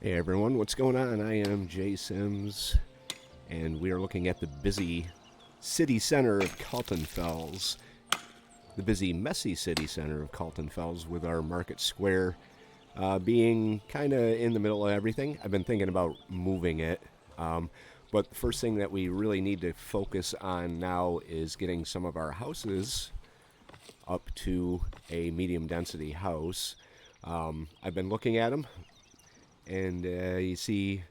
Hey everyone, what's going on? I am Jay Sims, and we are looking at the busy city center of Kaltenfels. The busy, messy city center of Kaltenfels, with our market square being kind of in the middle of everything. I've been thinking about moving it, but the first thing that we really need to focus on now is getting some of our houses up to a medium density house. I've been looking at them. And you see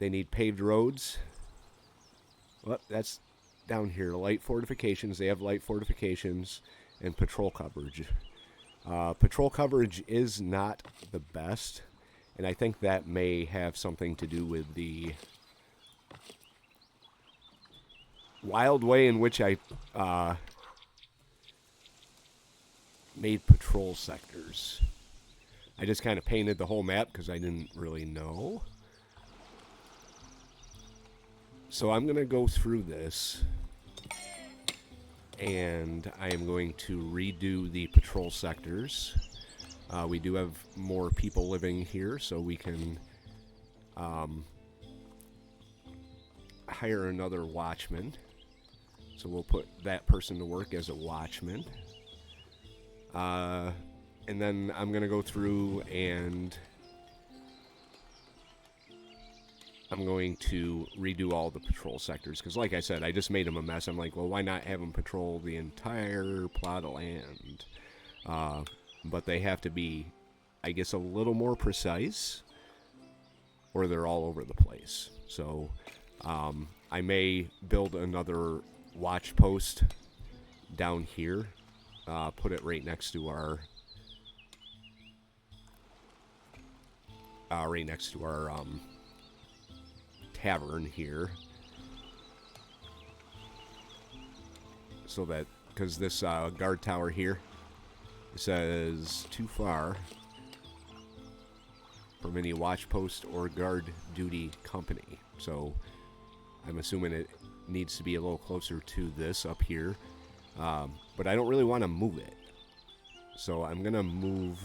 they need paved roads. Well, that's down here. Light fortifications. They have light fortifications and patrol coverage. Patrol coverage is not the best. And I think that may have something to do with the wild way in which I made patrol sectors. I just kind of painted the whole map because I didn't really know. So I'm going to go through this, and I am going to redo the patrol sectors. We do have more people living here, so we can hire another watchman. So we'll put that person to work as a watchman. And then I'm going to go through and I'm going to redo all the patrol sectors. Because like I said, I just made them a mess. I'm like, well, why not have them patrol the entire plot of land? But they have to be, I guess, a little more precise, or they're all over the place. So I may build another watch post down here. Put it right next to our... tavern here, so that, because this guard tower here says too far from any watch post or guard duty company, so I'm assuming it needs to be a little closer to this up here, but I don't really want to move it, so I'm gonna move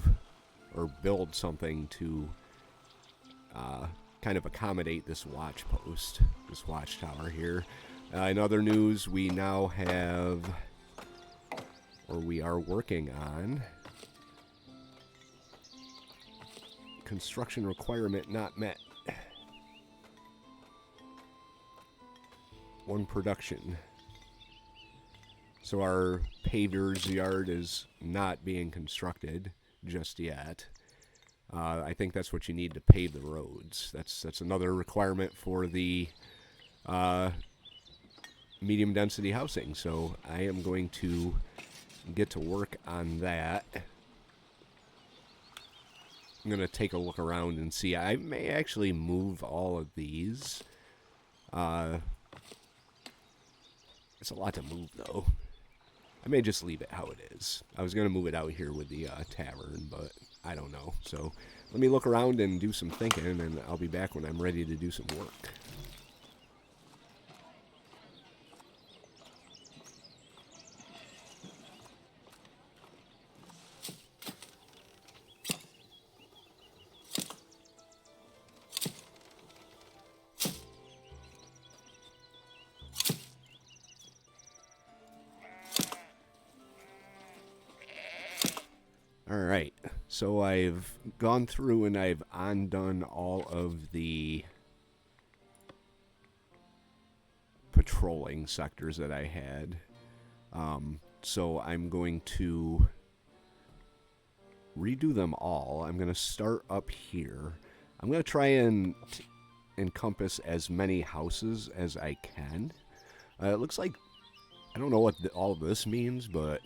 or build something to kind of accommodate this watch post, this watchtower here. In other news, we now have, or we are working on, construction requirement not met. One production. So our paver's yard is not being constructed just yet. I think that's what you need to pave the roads. That's another requirement for the medium density housing. So I am going to get to work on that. I'm going to take a look around and see. I may actually move all of these. It's a lot to move, though. I may just leave it how it is. I was going to move it out here with the tavern, but I don't know. So let me look around and do some thinking, and I'll be back when I'm ready to do some work. Alright, so I've gone through and I've undone all of the patrolling sectors that I had. So I'm going to redo them all. I'm going to start up here. I'm going to try and encompass as many houses as I can. It looks like, I don't know what all of this means, but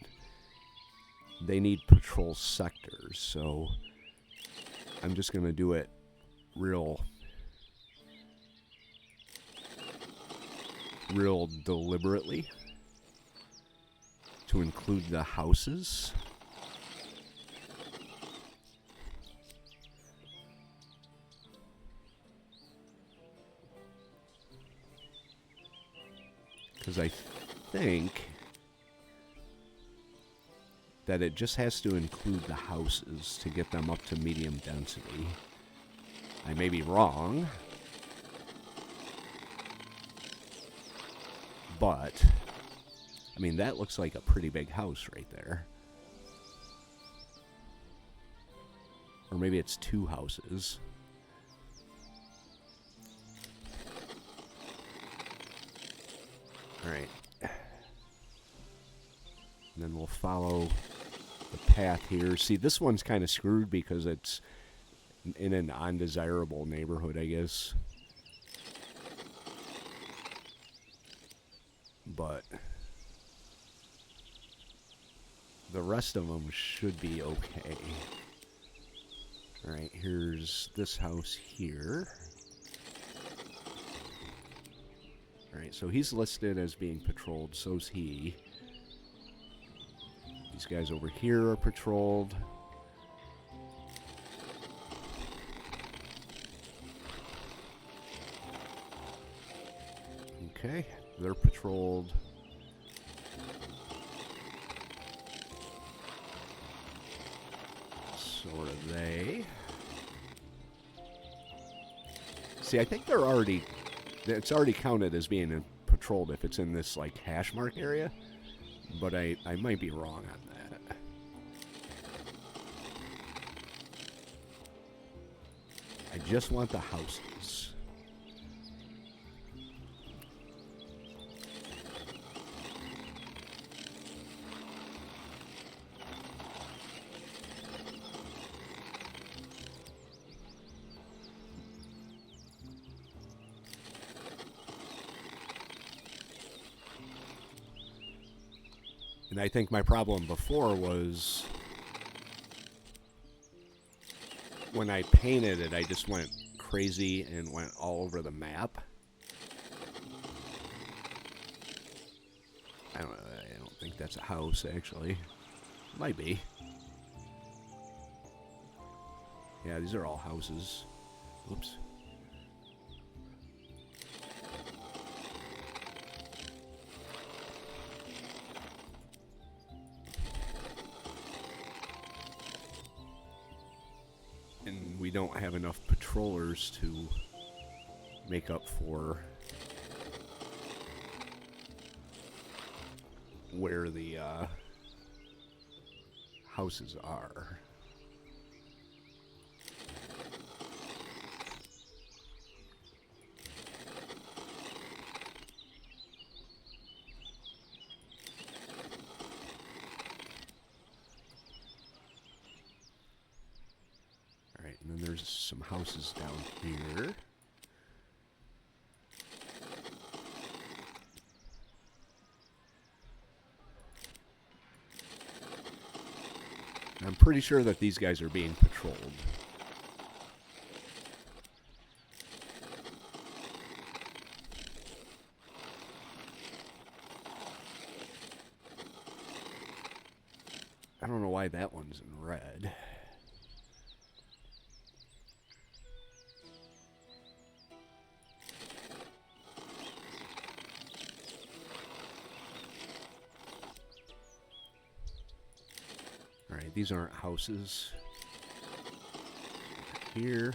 they need patrol sectors, so I'm just going to do it real deliberately to include the houses. Because I think that it just has to include the houses to get them up to medium density. I may be wrong. But, I mean, that looks like a pretty big house right there. Or maybe it's 2 houses. All right. And then we'll follow the path here. See, this one's kind of screwed because it's in an undesirable neighborhood, I guess. But the rest of them should be okay. All right, here's this house here. All right, so he's listed as being patrolled, so's he. These guys over here are patrolled. Okay, they're patrolled. Sort of they. See, I think they're already... It's already counted as being patrolled if it's in this, like, hash mark area. But I might be wrong on that. I just want the houses. And I think my problem before was when I painted it, I just went crazy and went all over the map. I don't think that's a house, actually. Might be. Yeah, these are all houses. Oops. And we don't have enough patrollers to make up for where the houses are. Alright, and then there's some houses down here. I'm pretty sure that these guys are being patrolled. I don't know why that one's in red. Alright, these aren't houses. Here.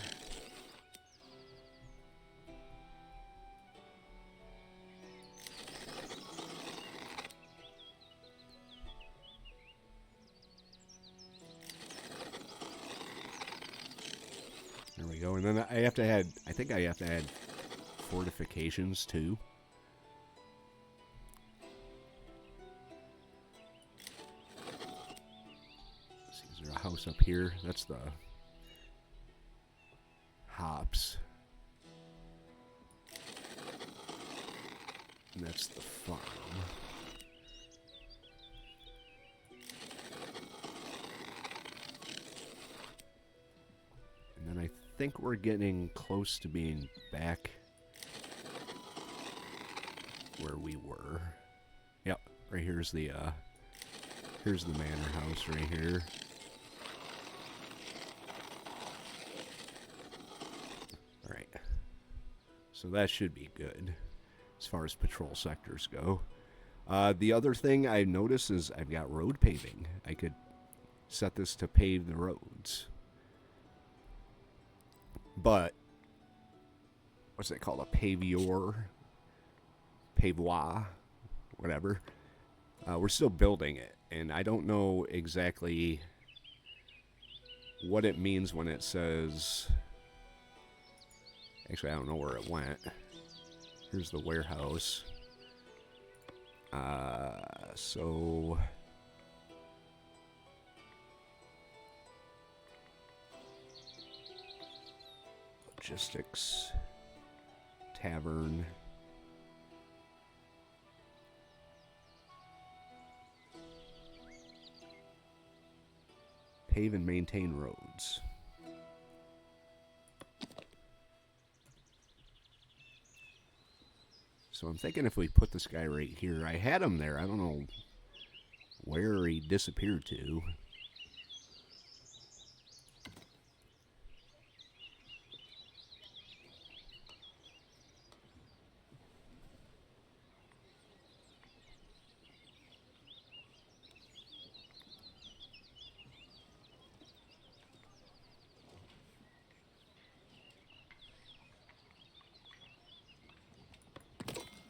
There we go. And then I have to add, I think I have to add fortifications too. Is there a house up here? That's the hops. And that's the farm. And then I think we're getting close to being back where we were. Yep, right here's the manor house right here. Alright. So that should be good as far as patrol sectors go. The other thing I noticed is I've got road paving. I could set this to pave the roads. But what's that called? A pavior, pavois, whatever. We're still building it, and I don't know exactly what it means when it says. Actually, I don't know where it went. Here's the warehouse. So logistics, tavern. Pave and maintain roads. So I'm thinking if we put this guy right here, I had him there. I don't know where he disappeared to.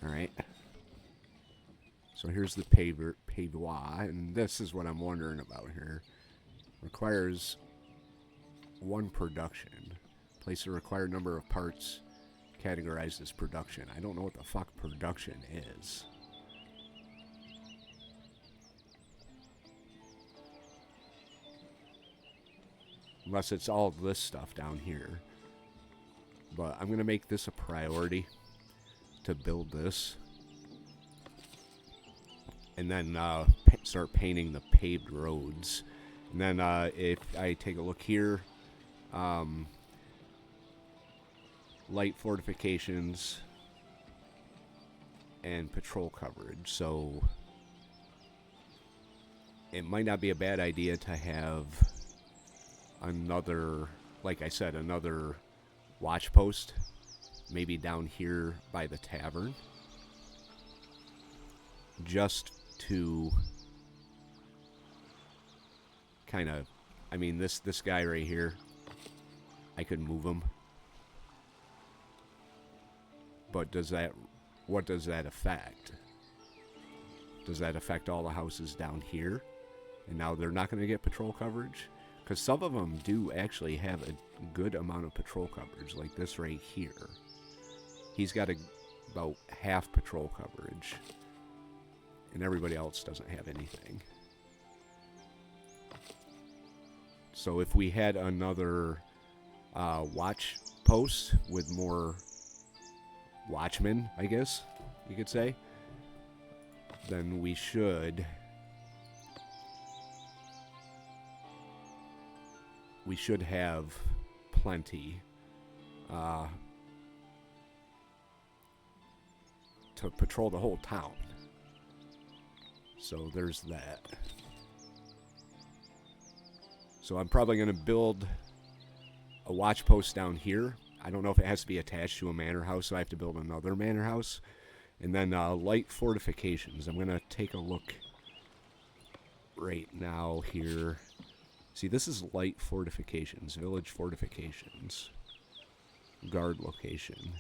Alright. So here's the pavois, and this is what I'm wondering about here. Requires 1 production. Place the required number of parts categorized as production. I don't know what the fuck production is. Unless it's all this stuff down here. But I'm going to make this a priority to build this. And then start painting the paved roads. And then if I take a look here, light fortifications and patrol coverage. So it might not be a bad idea to have another, like I said, another watch post, maybe down here by the tavern, just to kind of, I mean, this guy right here, I could move him, but what does that affect? Does that affect all the houses down here? And now they're not going to get patrol coverage? Because some of them do actually have a good amount of patrol coverage, like this right here. He's got about half patrol coverage, and everybody else doesn't have anything. So if we had another watch post with more watchmen, I guess you could say, then we should have plenty to patrol the whole town. So there's that. So I'm probably going to build a watch post down here. I don't know if it has to be attached to a manor house, so I have to build another manor house. And then light fortifications. I'm going to take a look right now here. See, this is light fortifications, village fortifications, guard location,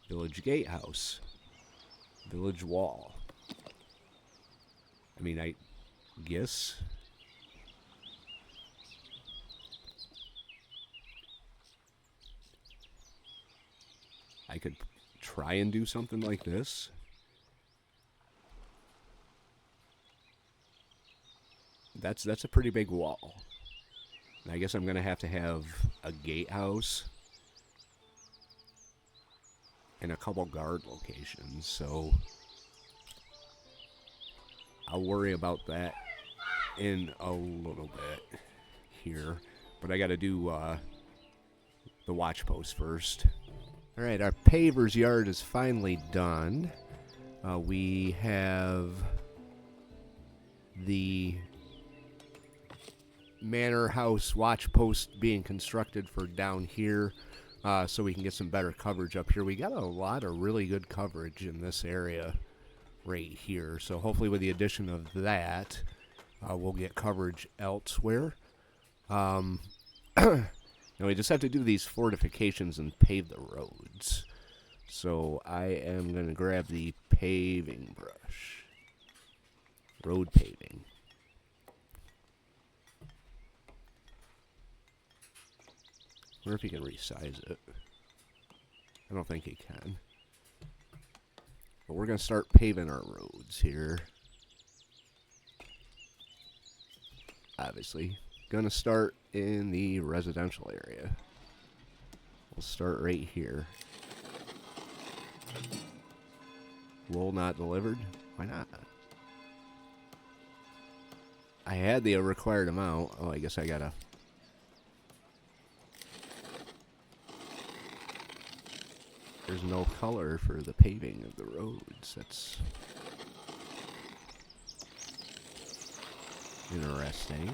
village gatehouse, village wall. I mean, I guess I could try and do something like this. That's a pretty big wall. And I guess I'm going to have a gatehouse and a couple guard locations, so I'll worry about that in a little bit here. But I got to do the watch post first. All right, our paver's yard is finally done. We have the manor house watch post being constructed for down here, so we can get some better coverage up here. We got a lot of really good coverage in this area right here, so hopefully with the addition of that, we'll get coverage elsewhere. Now we just have to do these fortifications and pave the roads. So I am going to grab the paving brush. Road paving. I wonder if you can resize it. I don't think you can. But we're going to start paving our roads here. Obviously. Going to start in the residential area. We'll start right here. Wool not delivered? Why not? I had the required amount. Oh, I guess I gotta... There's no color for the paving of the roads. That's interesting.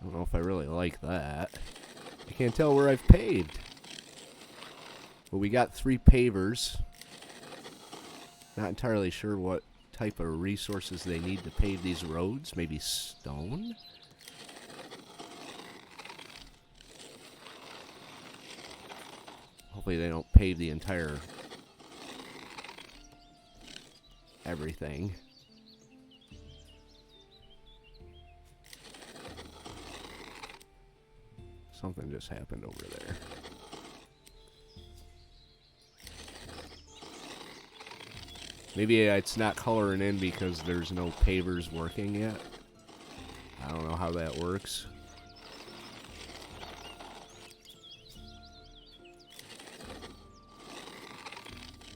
I don't know if I really like that. I can't tell where I've paved. But we got 3 pavers. Not entirely sure what type of resources they need to pave these roads. Maybe stone? Hopefully they don't pave the entire everything. Something just happened over there. Maybe it's not coloring in because there's no pavers working yet. I don't know how that works.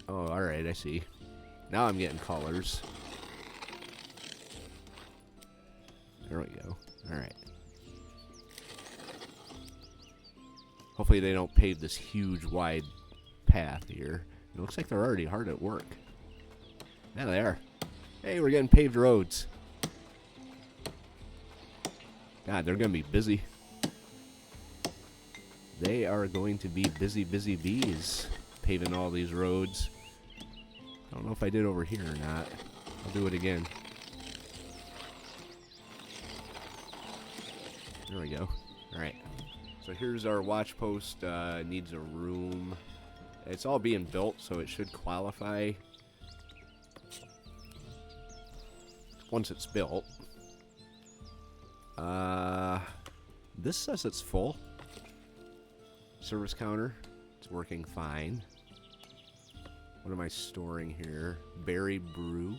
Oh, alright, I see. Now I'm getting colors. There we go. Alright. Hopefully they don't pave this huge, wide path here. It looks like they're already hard at work. Yeah, they are. Hey, we're getting paved roads. God, they're going to be busy. They are going to be busy, busy bees paving all these roads. I don't know if I did over here or not. I'll do it again. There we go. Alright. So here's our watch post. Needs a room. It's all being built, so it should qualify once it's built. This says it's full. Service counter. It's working fine. What am I storing here? Berry brew.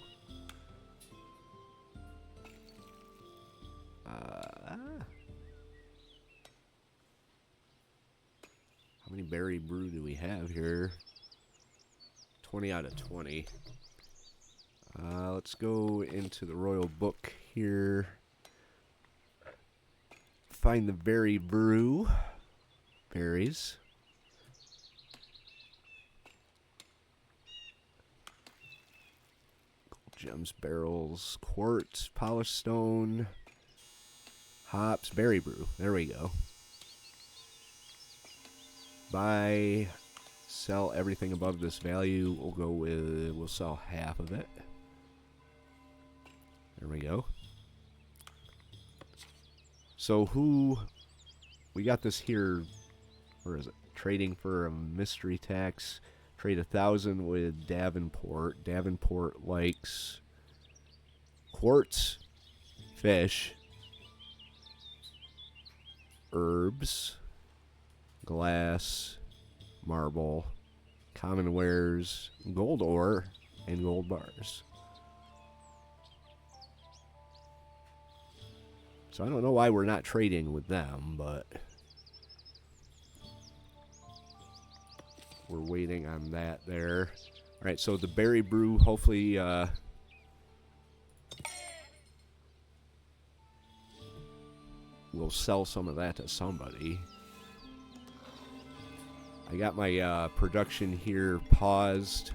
How many berry brew do we have here? 20 out of 20. Let's go into the royal book here. Find the berry brew. Berries. Gold gems, barrels, quartz, polished stone, hops, berry brew. There we go. Buy, sell everything above this value. We'll sell half of it. There we go. So we got this here, where is it? Trading for a mystery tax. Trade 1,000 with Davenport. Davenport likes quartz, fish, herbs, glass, marble, common wares, gold ore, and gold bars. So I don't know why we're not trading with them, but we're waiting on that there. Alright, so the berry brew, hopefully we'll sell some of that to somebody. I got my production here paused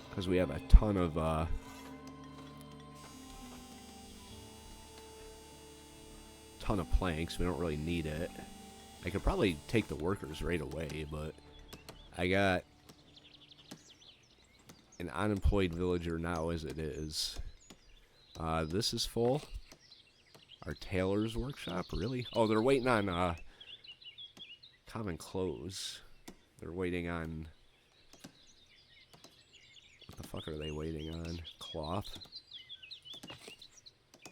because we have a ton of planks. We don't really need it. I could probably take the workers right away, but I got an unemployed villager now as it is. This is full. Our tailor's workshop? Really? Oh, they're waiting on common clothes. They're waiting on... What the fuck are they waiting on? Cloth.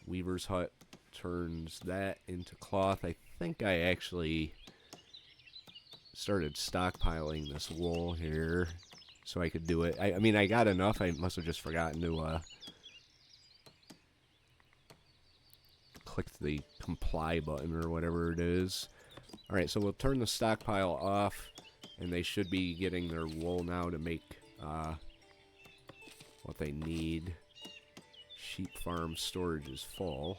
Weaver's hut turns that into cloth. I think I actually started stockpiling this wool here so I could do it. I mean, I got enough. I must have just forgotten to click the comply button or whatever it is. Alright, so we'll turn the stockpile off, and they should be getting their wool now to make what they need. Sheep farm storage is full.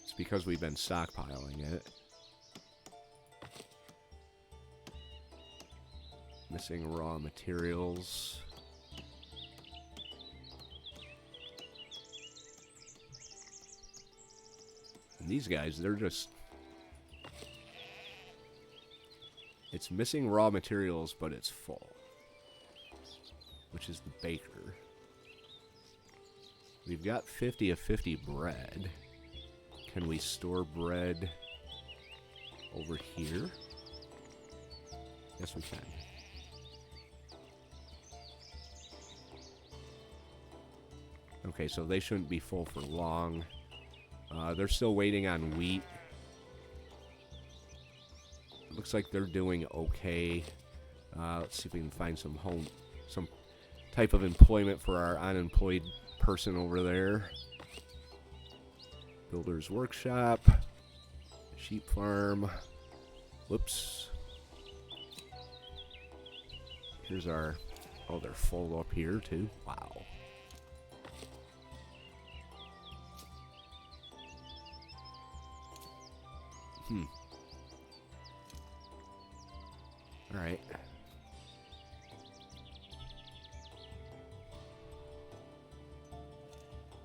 It's because we've been stockpiling it. Missing raw materials. And these guys, they're just... It's missing raw materials, but it's full. Which is the baker. We've got 50 of 50 bread. Can we store bread over here? Yes, we can. Okay, so they shouldn't be full for long. They're still waiting on wheat. Looks like they're doing okay. Let's see if we can find some type of employment for our unemployed person over there. Builder's workshop. Sheep farm. Whoops. Here's our... Oh, they're full up here, too. Wow. Alright.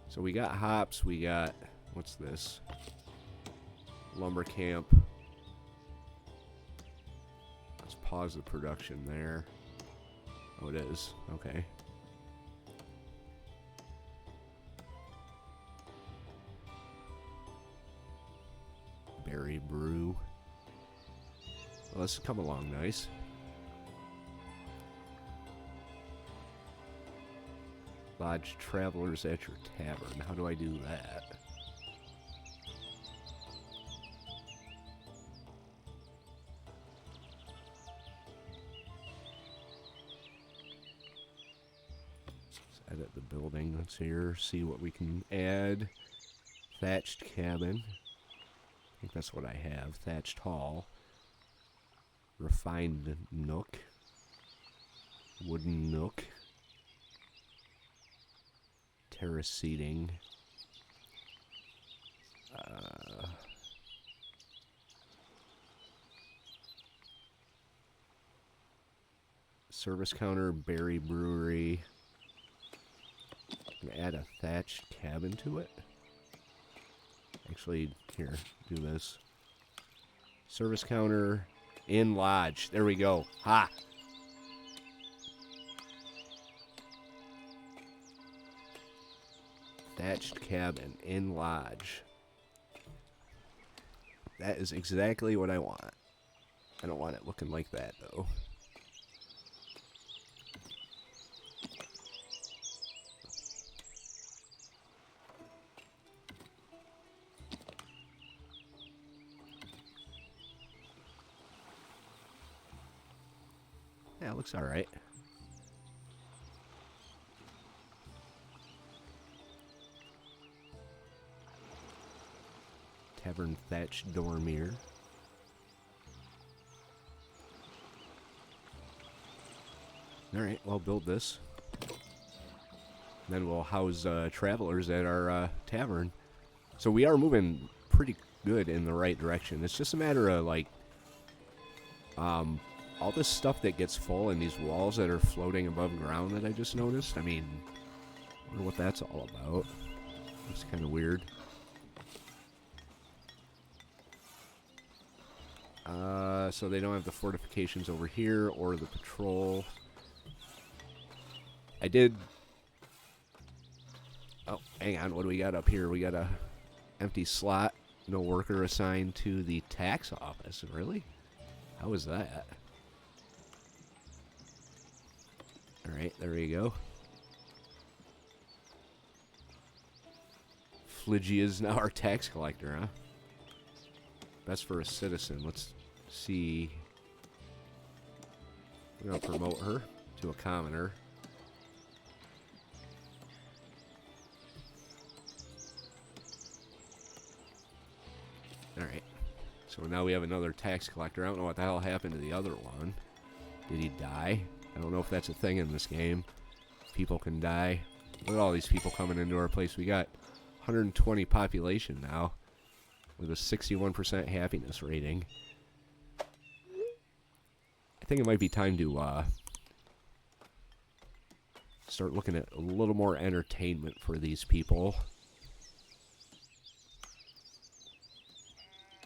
So we got hops, we got... What's this? Lumber camp. Let's pause the production there. Oh, it is. Okay. Berry brew. Well, this has come along nice. Lodge travelers at your tavern. How do I do that? Let's edit the building that's here. See what we can add. Thatched cabin. I think that's what I have. Thatched hall. Refined nook. Wooden nook. Terrace seating. Service counter, berry brewery. I'm gonna add a thatched cabin to it. Actually, here, do this. Service counter, inn lodge. There we go. Ha! Thatched cabin, inn lodge. That is exactly what I want. I don't want it looking like that, though. Yeah, it looks alright. Tavern thatched dormier. Alright, well, build this. Then we'll house travelers at our tavern. So we are moving pretty good in the right direction. It's just a matter of, like, all this stuff that gets full and these walls that are floating above ground that I just noticed. I mean, I wonder what that's all about. It's kind of weird. So they don't have the fortifications over here or the patrol. I did... Oh, hang on. What do we got up here? We got a empty slot. No worker assigned to the tax office. Really? How is that? Alright, there we go. Phlygia is now our tax collector, huh? Best for a citizen. Let's see. We're going to promote her to a commoner. Alright. So now we have another tax collector. I don't know what the hell happened to the other one. Did he die? I don't know if that's a thing in this game. People can die. Look at all these people coming into our place. We got 120 population now with a 61% happiness rating. I think it might be time to start looking at a little more entertainment for these people.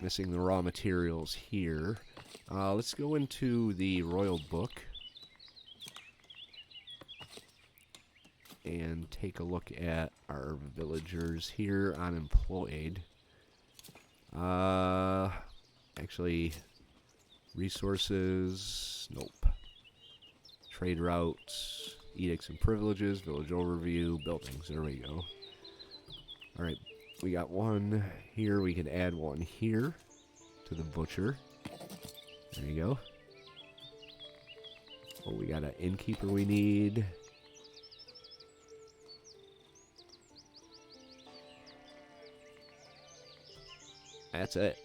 Missing the raw materials here. Let's go into the royal book and take a look at our villagers here, unemployed. Actually, resources, nope. Trade routes, edicts and privileges, village overview, buildings, there we go. Alright, we got one here, we can add one here to the butcher. There you go. Oh, we got an innkeeper we need. That's it.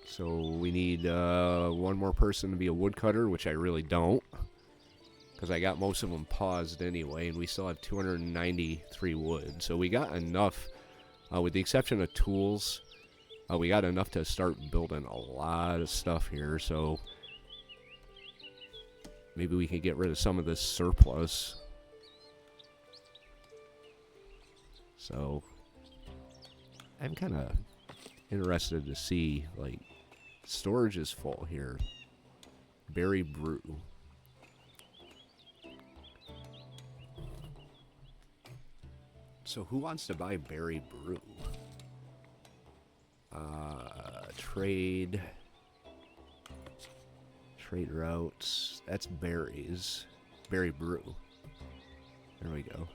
So we need one more person to be a woodcutter, which I really don't, because I got most of them paused anyway, and we still have 293 wood. So we got enough, with the exception of tools, we got enough to start building a lot of stuff here. So maybe we can get rid of some of this surplus. So I'm kind of interested to see, like, storage is full here. Berry brew. So who wants to buy berry brew? Trade routes. That's berries. Berry brew. There we go.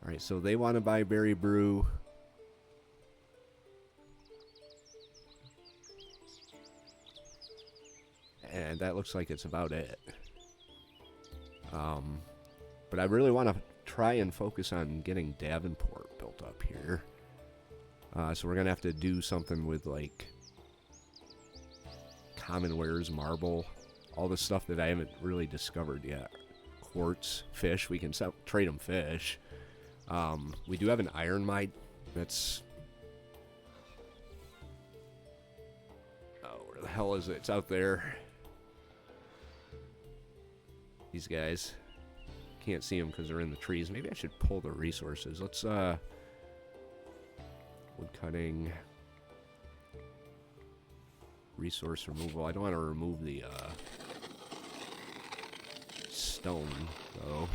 Alright, so they want to buy berry brew. And that looks like it's about it. But I really want to try and focus on getting Davenport built up here. So we're going to have to do something with, like, common wares, marble, all the stuff that I haven't really discovered yet. Quartz, fish, we can trade them fish. We do have an iron mine that's... Oh, where the hell is it? It's out there. These guys. Can't see them because they're in the trees. Maybe I should pull the resources. Let's, wood cutting. Resource removal. I don't want to remove the, stone, though.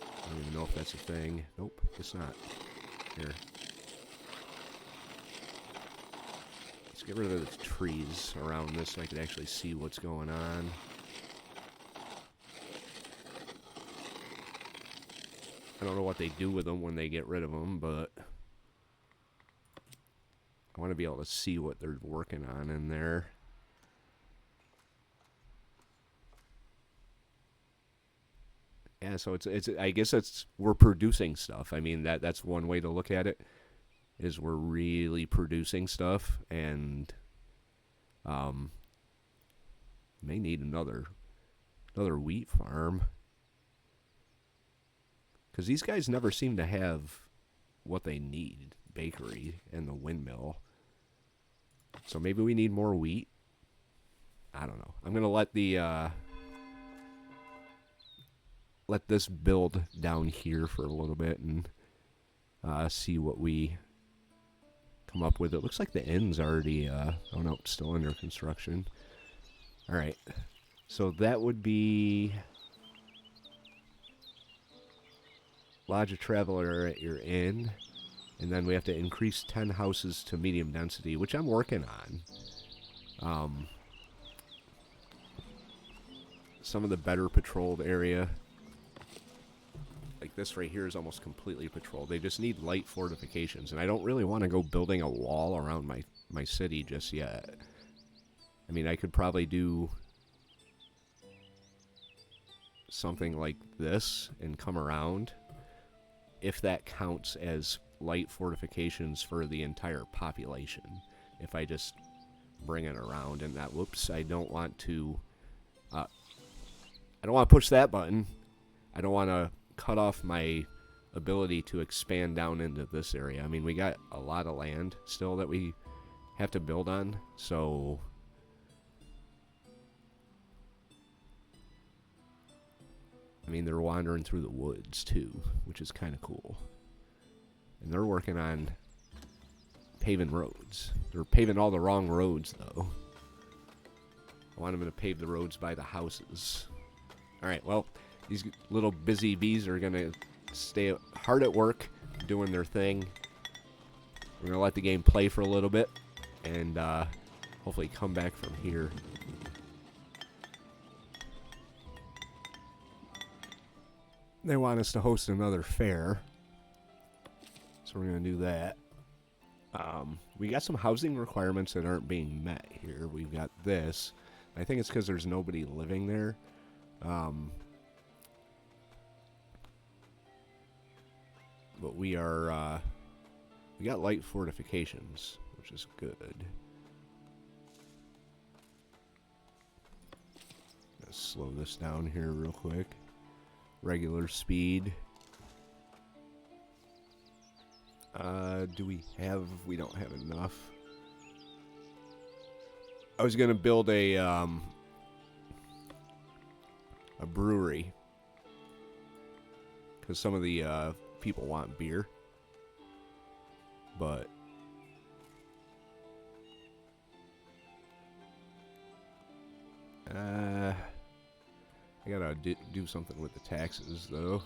I don't even know if that's a thing. Nope, it's not. Here. Let's get rid of the trees around this so I can actually see what's going on. I don't know what they do with them when they get rid of them, but I want to be able to see what they're working on in there. Yeah, so it's I guess we're producing stuff. I mean, that's one way to look at it, is we're really producing stuff, and may need another wheat farm. Because these guys never seem to have what they need. Bakery and the windmill. So maybe we need more wheat. I don't know. I'm going to let the... let this build down here for a little bit and see what we come up with. It looks like the inn's already... oh no, it's still under construction. Alright. So that would be... Lodge a traveler at your inn. And then we have to increase 10 houses to medium density, which I'm working on. Some of the better patrolled area, like this right here, is almost completely patrolled. They just need light fortifications, and I don't really want to go building a wall around my city just yet. I mean, I could probably do something like this and come around, if that counts as light fortifications for the entire population. If I just bring it around and that, whoops, I don't want to push that button. I don't want to cut off my ability to expand down into this area. I mean, we got a lot of land still that we have to build on, so I mean, they're wandering through the woods too, which is kind of cool. And they're working on paving roads. They're paving all the wrong roads, though. I want them to pave the roads by the houses. Alright, well, these little busy bees are going to stay hard at work, doing their thing. We're going to let the game play for a little bit, and hopefully come back from here. They want us to host another fair, so we're going to do that. We got some housing requirements that aren't being met here. We've got this. I think it's because there's nobody living there. But we are, we got light fortifications, which is good. Let's slow this down here real quick. Regular speed. Do we have... We don't have enough. I was going to build a brewery. Because some of the people want beer. But... I gotta do something with the taxes, though.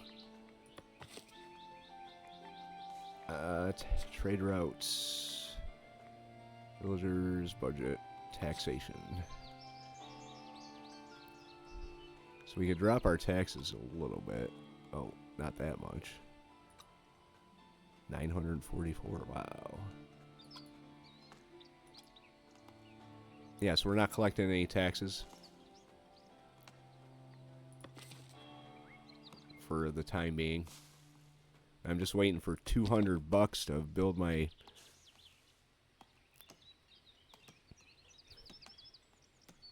Trade routes. Villagers, budget, taxation. So we could drop our taxes a little bit. Oh, not that much. 944, wow. Yeah, so we're not collecting any taxes for the time being. I'm just waiting for $200 to build my...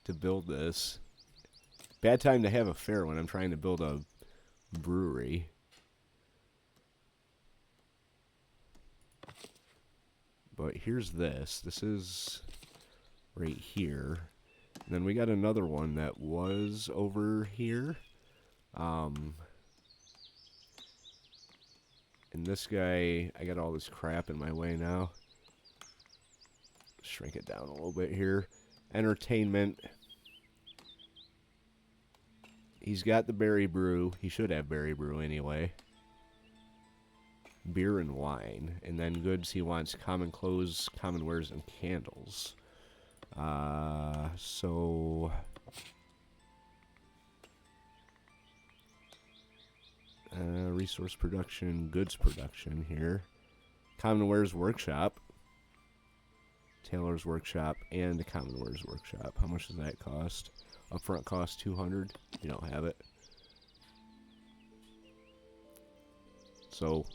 to build this. Bad time to have a fair when I'm trying to build a brewery. But here's this. This is right here. And then we got another one that was over here. And this guy, I got all this crap in my way now. Shrink it down a little bit here. Entertainment. He's got the berry brew. He should have berry brew anyway. Beer and wine. And then goods, he wants common clothes, common wares, and candles. So... resource production, goods production here. Common wares workshop. Tailor's workshop, and the common wares workshop. How much does that cost? Upfront cost 200. You don't have it. So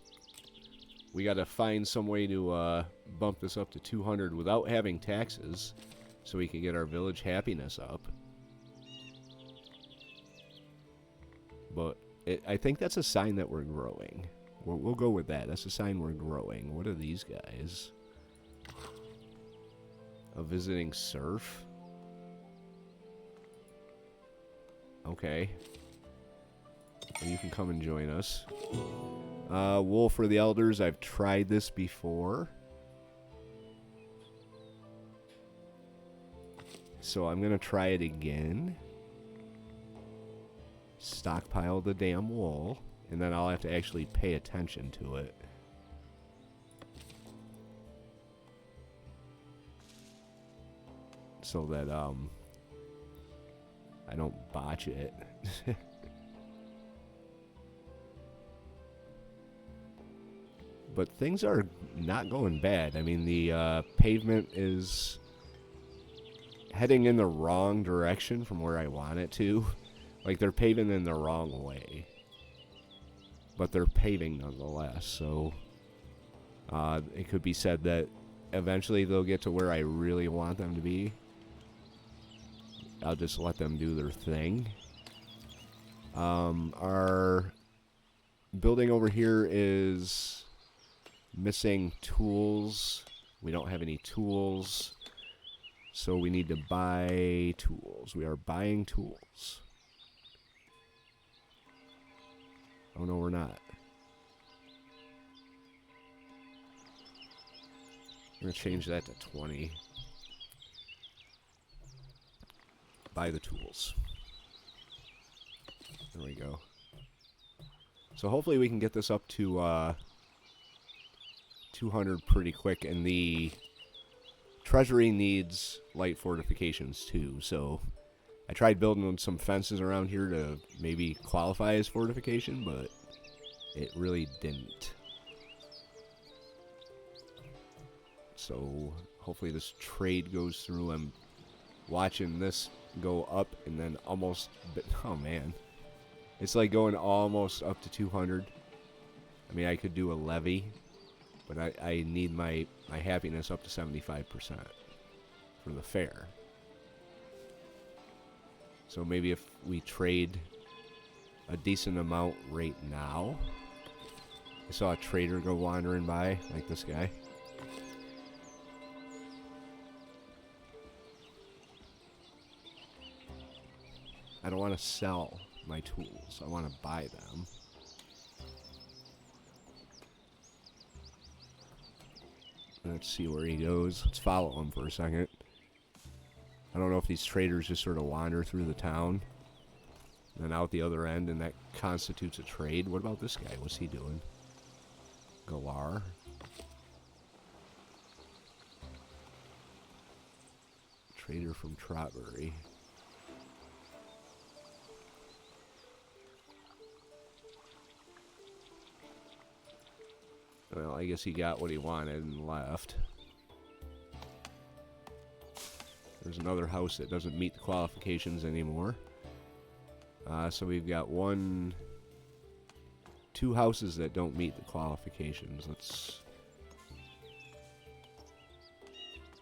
we got to find some way to bump this up to 200 without having taxes, so we can get our village happiness up. But I think that's a sign that we're growing. We'll go with that. That's a sign we're growing. What are these guys? A visiting serf? Okay. Well, you can come and join us. Wool for the elders. I've tried this before. So I'm going to try it again. Stockpile the damn wool. And then I'll have to actually pay attention to it. so that I don't botch it. But things are not going bad. I mean, the pavement is heading in the wrong direction from where I want it to. Like, they're paving in the wrong way. But they're paving nonetheless, so it could be said that eventually they'll get to where I really want them to be. I'll just let them do their thing. Our building over here is missing tools. We don't have any tools, so we need to buy tools. We are buying tools. Oh no, we're not. We're going to change that to 20. Buy the tools. There we go. So hopefully we can get this up to 200 pretty quick, and the treasury needs light fortifications too, so I tried building some fences around here to maybe qualify as fortification, but it really didn't. So hopefully this trade goes through. I'm watching this go up and then almost, oh man, it's like going almost up to 200. I mean, I could do a levy, but I need my happiness up to 75% for the fair. So maybe if we trade a decent amount right now. I saw a trader go wandering by, like this guy. I don't want to sell my tools. I want to buy them. Let's see where he goes. Let's follow him for a second. I don't know if these traders just sort of wander through the town, then out the other end, and that constitutes a trade. What about this guy? What's he doing? Galar. Trader from Trotbury. Well, I guess he got what he wanted and left. There's another house that doesn't meet the qualifications anymore. So we've got two houses that don't meet the qualifications. Let's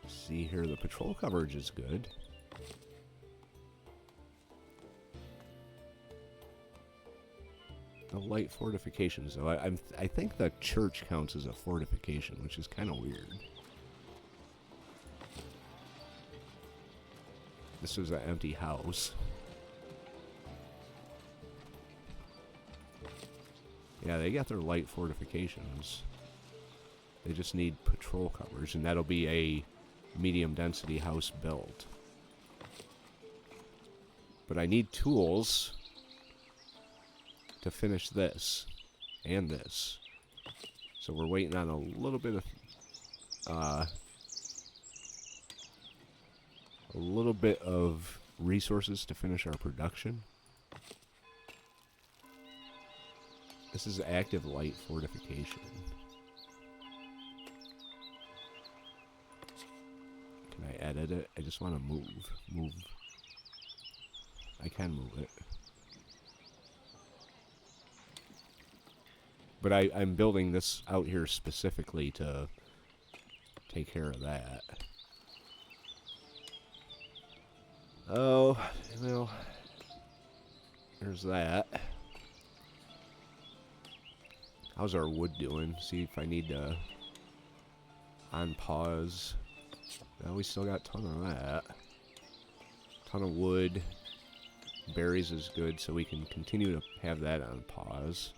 see here. The patrol coverage is good. The light fortifications, though. I think the church counts as a fortification, which is kind of weird. This is an empty house. Yeah, they got their light fortifications. They just need patrol coverage, and that'll be a medium density house built. But I need tools to finish this and this. So we're waiting on a little bit of resources to finish our production. This is active light fortification. Can I edit it? I just want to move. I can move it. But I'm building this out here specifically to take care of that. Oh, well, there's that. How's our wood doing? See if I need to on pause. Well, we still got a ton of that. Ton of wood. Berries is good, so we can continue to have that on pause.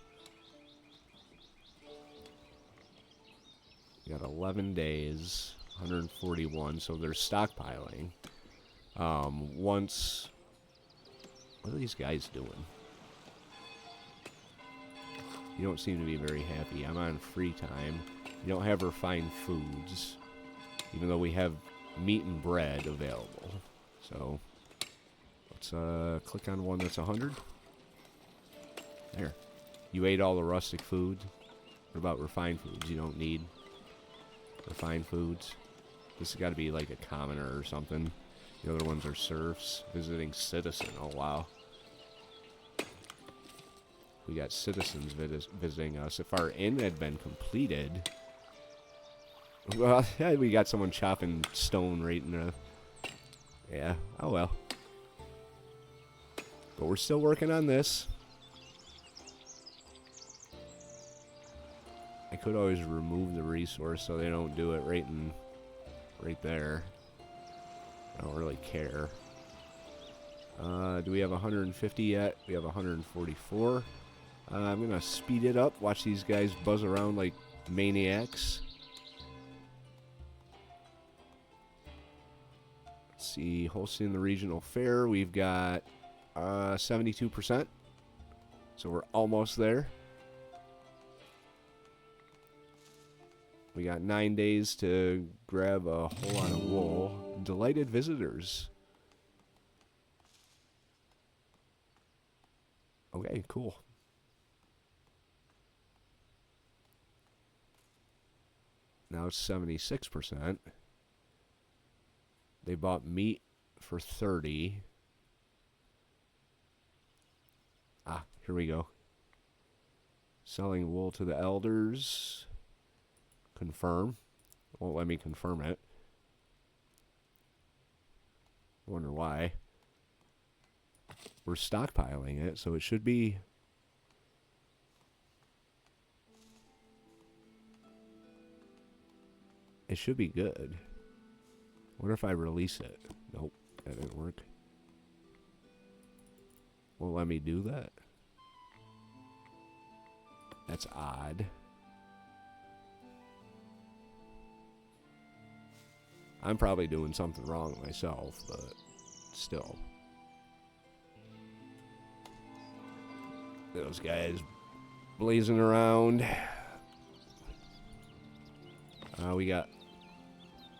We got 11 days, 141, so they're stockpiling. Once... What are these guys doing? You don't seem to be very happy. I'm on free time. You don't have refined foods. Even though we have meat and bread available. So let's click on one that's 100. There. You ate all the rustic food. What about refined foods? You don't need refined foods. This has got to be like a commoner or something. The other ones are serfs. Visiting citizen. Oh, wow. We got citizens visiting us. If our inn had been completed... Well, we got someone chopping stone right in the... Yeah, oh well. But we're still working on this. I could always remove the resource so they don't do it right there. I don't really care. Do we have 150 yet? We have 144. I'm going to speed it up. Watch these guys buzz around like maniacs. Let's see. Hosting the regional fair. We've got 72%. So we're almost there. We got 9 days to grab a whole lot of wool. Delighted visitors. Okay, cool. Now it's 76%. They bought meat for 30. Ah, here we go. Selling wool to the elders. Confirm. Won't let me confirm it. Wonder why. We're stockpiling it, so it should be... It should be good. What if I release it? Nope, that didn't work. Won't let me do that. That's odd. I'm probably doing something wrong myself, but still. Those guys blazing around. We got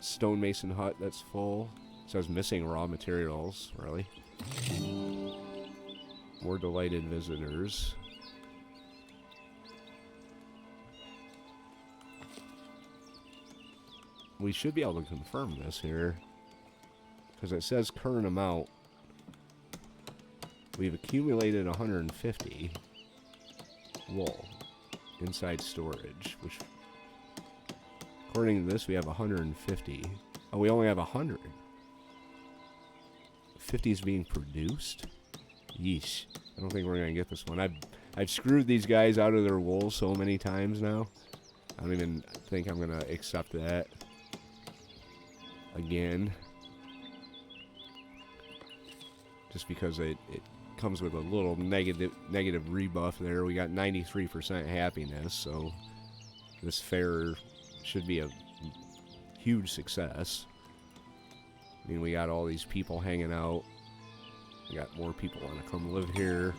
stonemason hut that's full. Says missing raw materials, really. More delighted visitors. We should be able to confirm this here, because it says current amount. We've accumulated 150 wool inside storage, which, according to this, we have 150. Oh, we only have 100. 50 is being produced? Yeesh. I don't think we're going to get this one. I've screwed these guys out of their wool so many times now. I don't even think I'm going to accept that again. Just because it comes with a little negative rebuff there. We got 93% happiness, so this fair should be a huge success. I mean, we got all these people hanging out. We got more people want to come live here.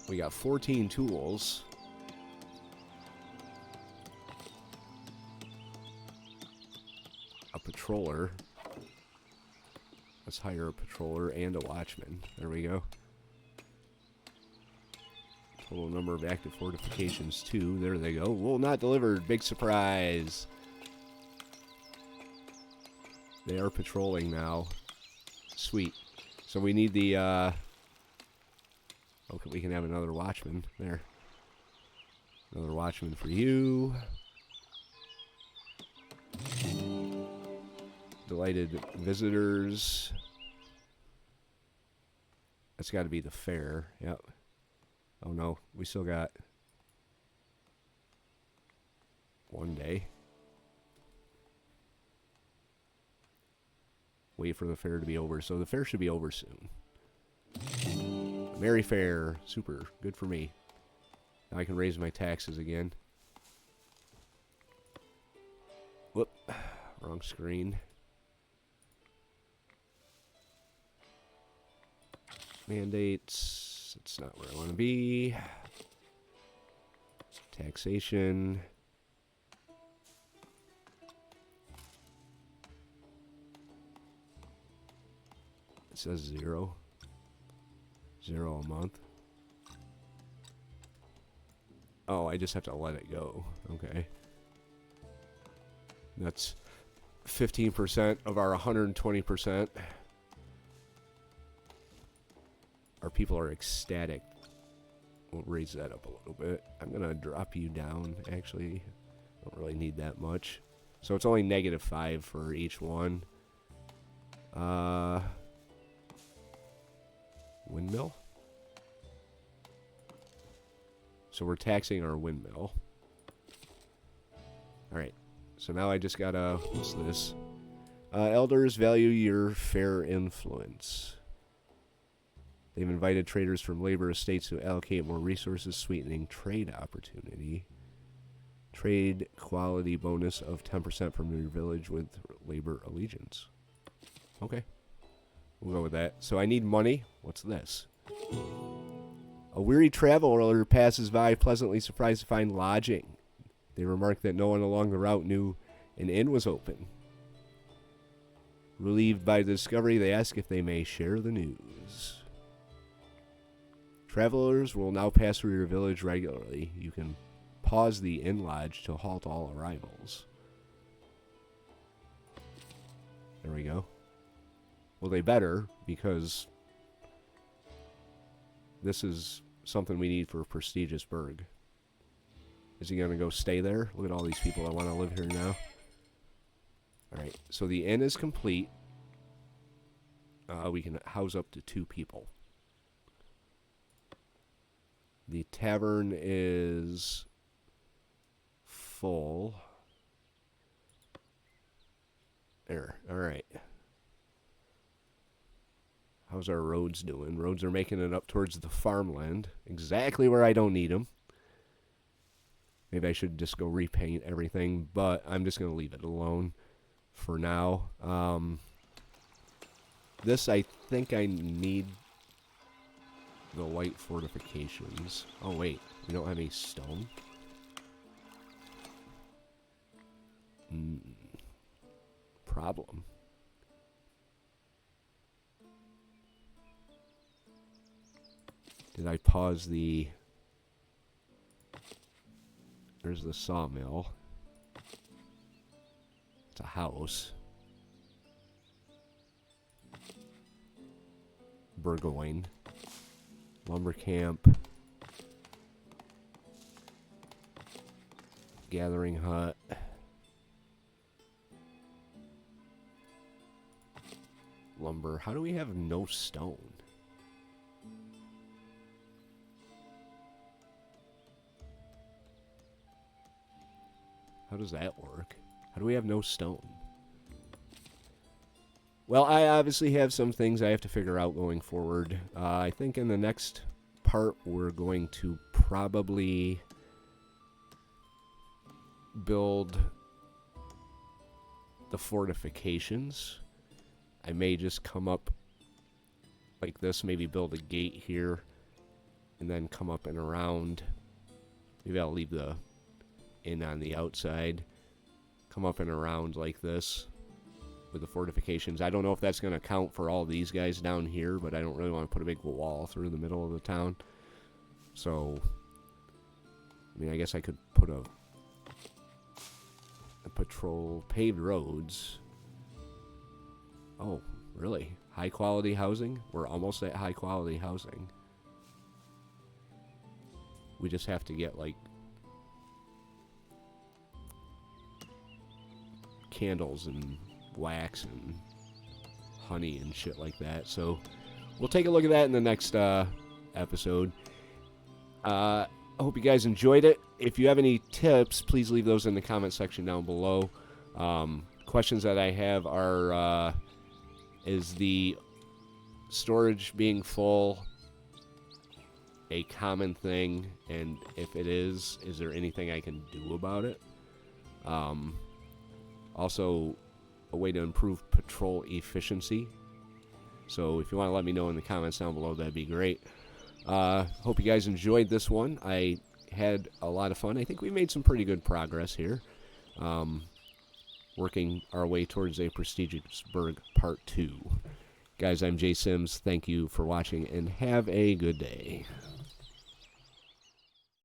We got 14 tools. A patroller. Let's hire a patroller and a watchman. There we go. Total number of active fortifications, 2. There they go. Wool not delivered. Big surprise. They are patrolling now. Sweet. So we need the... Okay, we can have another watchman. There. Another watchman for you. Delighted visitors. That's got to be the fair. Yep. Oh no, we still got 1 day. Wait for the fair to be over. So the fair should be over soon. Merry fair. Super. Good for me. Now I can raise my taxes again. Whoop. Wrong screen. Mandates. It's not where I want to be. Taxation. says 0. 0 a month. Oh, I just have to let it go. Okay. That's 15% of our 120%. Our people are ecstatic. We'll raise that up a little bit. I'm going to drop you down, actually. Don't really need that much. So it's only -5 for each one. Windmill? So we're taxing our windmill. Alright. So now I just gotta... What's this? Elders value your fair influence. They've invited traders from labor estates to allocate more resources, sweetening trade opportunity. Trade quality bonus of 10% from your village with labor allegiance. Okay. We'll go with that. So I need money. What's this? A weary traveler passes by, pleasantly surprised to find lodging. They remark that no one along the route knew an inn was open. Relieved by the discovery, they ask if they may share the news. Travelers will now pass through your village regularly. You can pause the inn lodge to halt all arrivals. There we go. Well, they better, because this is something we need for a prestigious burg. Is he going to go stay there? Look at all these people that want to live here now. Alright, so the inn is complete. We can house up to 2 people. The tavern is full. There, alright. How's our roads doing? Roads are making it up towards the farmland. Exactly where I don't need them. Maybe I should just go repaint everything, but I'm just going to leave it alone for now. This, I think I need the white fortifications. Oh, wait. We don't have any stone? Problem. Did I pause the... There's the sawmill. It's a house. Burgoyne. Lumber camp. Gathering hut. Lumber. How do we have no stone? How does that work? How do we have no stone? Well, I obviously have some things I have to figure out going forward. I think in the next part we're going to probably build the fortifications. I may just come up like this, maybe build a gate here, and then come up and around. Maybe I'll leave the inn on the outside, come up and around like this with the fortifications. I don't know if that's going to count for all these guys down here, but I don't really want to put a big wall through the middle of the town. So, I mean, I guess I could put a patrol, paved roads. Oh, really? High quality housing? We're almost at high quality housing. We just have to get, like, candles and wax and honey and shit like that. So we'll take a look at that in the next episode. I hope you guys enjoyed it. If you have any tips, please leave those in the comment section down below. Questions that I have are, is the storage being full a common thing? And if it is there anything I can do about it? Also, a way to improve patrol efficiency. So if you want to let me know in the comments down below, that'd be great. Hope you guys enjoyed this one. I had a lot of fun. I think we made some pretty good progress here. Working our way towards a prestigious burg part 2. Guys, I'm Jay Sims. Thank you for watching, and have a good day.